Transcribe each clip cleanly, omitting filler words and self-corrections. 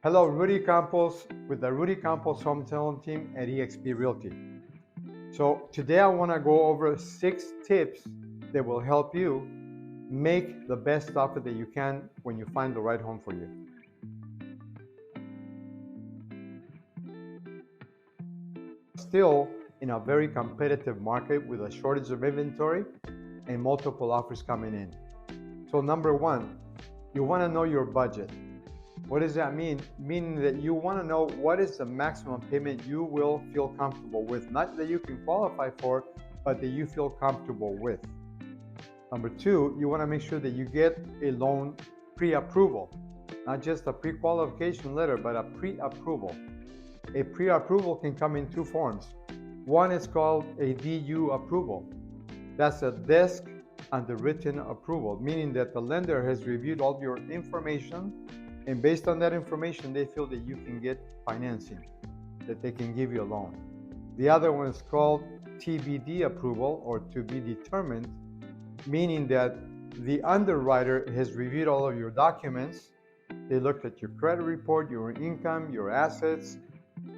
Hello, Rudy Campos with the Rudy Campos Home Selling Team at eXp Realty. So today I want to go over 6 tips that will help you make the best offer that you can when you find the right home for you. Still in a very competitive market with a shortage of inventory and multiple offers coming in. So number 1, you want to know your budget. What does that mean? Meaning that you want to know what is the maximum payment you will feel comfortable with. Not that you can qualify for, but that you feel comfortable with. Number 2, you want to make sure that you get a loan pre-approval. Not just a pre-qualification letter, but a pre-approval. A pre-approval can come in 2 forms. One is called a DU approval. That's a desk underwritten approval, meaning that the lender has reviewed all your information, and based on that information, they feel that you can get financing, that they can give you a loan. The other one is called TBD approval, or to be determined, meaning that the underwriter has reviewed all of your documents. They looked at your credit report, your income, your assets,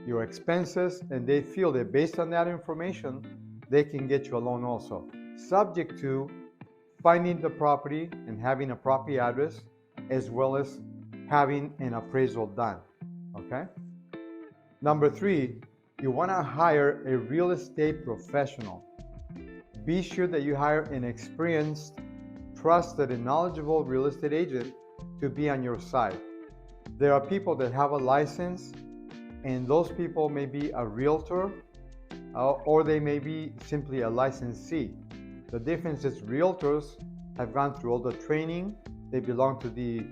your expenses, and they feel that based on that information, they can get you a loan also, subject to finding the property and having a property address, as well as having an appraisal done, okay? Number 3, you want to hire a real estate professional. Be sure that you hire an experienced, trusted, and knowledgeable real estate agent to be on your side. There are people that have a license, and those people may be a realtor, or they may be simply a licensee. The difference is realtors have gone through all the training, they belong to the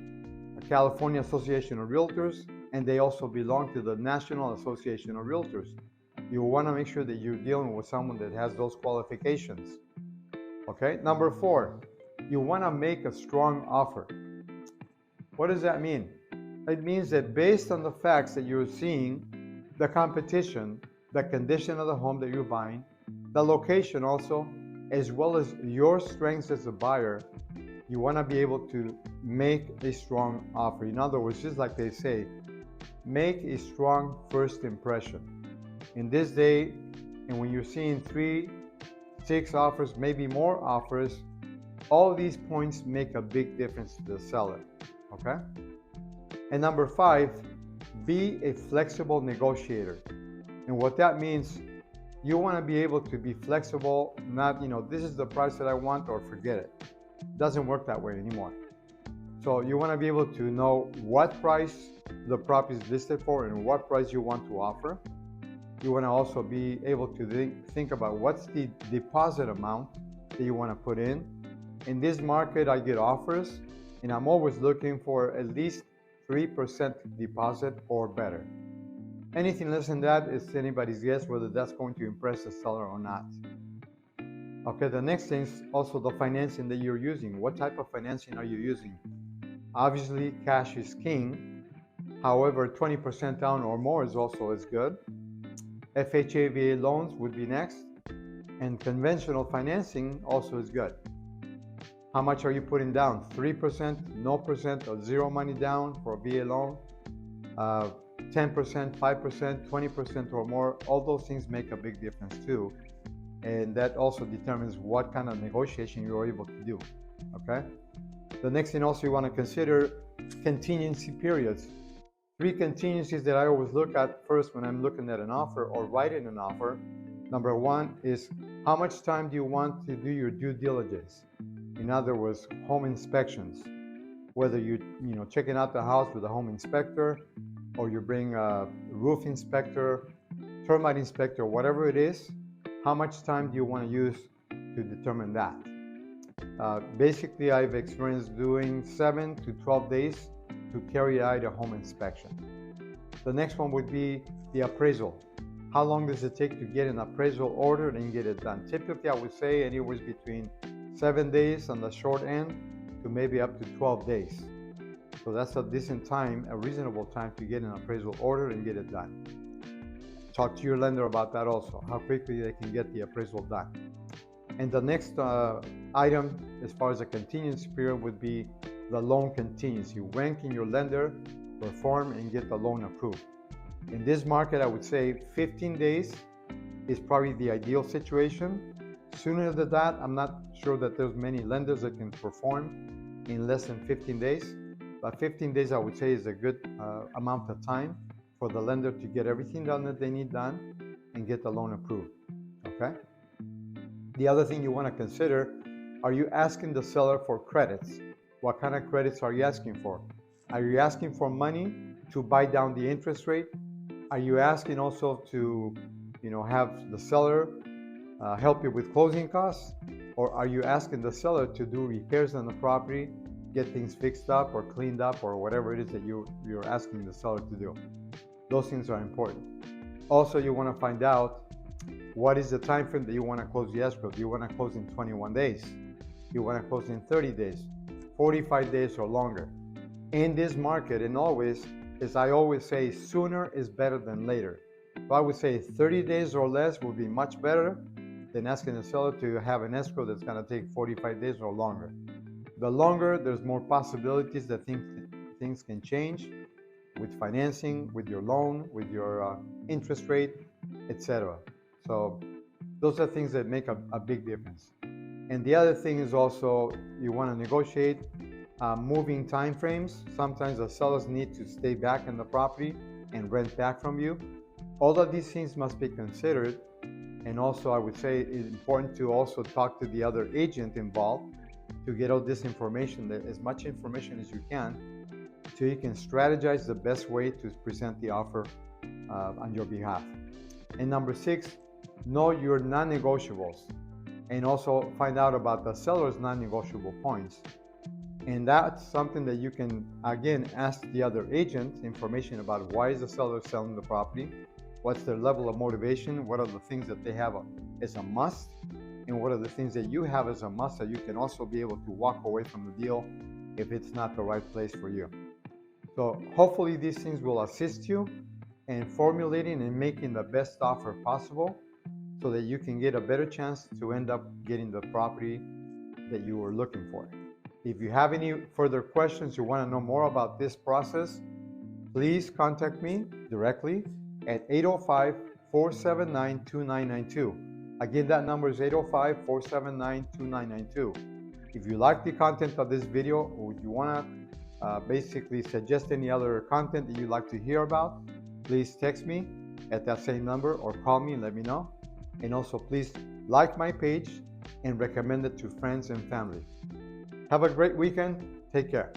California Association of Realtors, and they also belong to the National Association of Realtors. You want to make sure that you're dealing with someone that has those qualifications. Okay, number 4, you want to make a strong offer. What does that mean? It means that based on the facts that you're seeing, the competition, the condition of the home that you're buying, the location also, as well as your strengths as a buyer, you want to be able to make a strong offer. In other words, just like they say, make a strong first impression. In this day, and when you're seeing 3, 6 offers, maybe more offers, all of these points make a big difference to the seller, okay? And number 5, be a flexible negotiator. And what that means, you want to be able to be flexible, not, this is the price that I want, or forget it. Doesn't work that way anymore. So you want to be able to know what price the property is listed for and what price you want to offer. You want to also be able to think about what's the deposit amount that you want to put in. In this market, I get offers, and I'm always looking for at least 3% deposit or better. Anything less than that is anybody's guess whether that's going to impress the seller or not. Okay, the next thing is also the financing that you're using. What type of financing are you using? Obviously, cash is king. However, 20% down or more is also as good. FHA VA loans would be next. And conventional financing also is good. How much are you putting down? 3%, no percent, or zero money down for a VA loan? 10%, 5%, 20% or more. All those things make a big difference too. And that also determines what kind of negotiation you're able to do, okay? The next thing also you want to consider contingency periods. 3 contingencies that I always look at first when I'm looking at an offer or writing an offer. Number 1 is how much time do you want to do your due diligence? In other words, home inspections. Whether you're checking out the house with a home inspector, or you bring a roof inspector, termite inspector, whatever it is, how much time do you want to use to determine that? Basically, I've experienced doing 7 to 12 days to carry out a home inspection. The next one would be the appraisal. How long does it take to get an appraisal ordered and get it done? Typically, I would say anywhere between 7 days on the short end to maybe up to 12 days. So that's a decent time, a reasonable time to get an appraisal ordered and get it done. Talk to your lender about that also, how quickly they can get the appraisal done. And the next item, as far as a contingency period, would be the loan contingency. When can your lender perform, and get the loan approved. In this market, I would say 15 days is probably the ideal situation. Sooner than that, I'm not sure that there's many lenders that can perform in less than 15 days. But 15 days, I would say, is a good amount of time for the lender to get everything done that they need done and get the loan approved, okay? The other thing you want to consider, are you asking the seller for credits? What kind of credits are you asking for? Are you asking for money to buy down the interest rate? Are you asking also to, have the seller help you with closing costs? Or are you asking the seller to do repairs on the property, get things fixed up or cleaned up or whatever it is that you're asking the seller to do? Those things are important. Also, you want to find out what is the time frame that you want to close the escrow. Do you want to close in 21 days? Do you want to close in 30 days, 45 days or longer? In this market, and always, as I always say, sooner is better than later. So I would say 30 days or less would be much better than asking the seller to have an escrow that's going to take 45 days or longer. The longer, there's more possibilities that things can change with financing, with your loan, with your interest rate, etc. So those are things that make a big difference. And the other thing is also you want to negotiate moving time frames. Sometimes the sellers need to stay back in the property and rent back from you. All of these things must be considered. And also, I would say it's important to also talk to the other agent involved to get all this information, as much information as you can, so you can strategize the best way to present the offer on your behalf. And number 6, know your non-negotiables, and also find out about the seller's non-negotiable points. And that's something that you can, again, ask the other agent information about. Why is the seller selling the property? What's their level of motivation? What are the things that they have as a must? And what are the things that you have as a must that you can also be able to walk away from the deal if it's not the right place for you? So hopefully these things will assist you in formulating and making the best offer possible so that you can get a better chance to end up getting the property that you were looking for. If you have any further questions, you want to know more about this process, please contact me directly at 805-479-2992. Again, that number is 805-479-2992. If you like the content of this video, or you want to basically suggest any other content that you'd like to hear about, please text me at that same number or call me and let me know. And also, please like my page and recommend it to friends and family. Have a great weekend. Take care.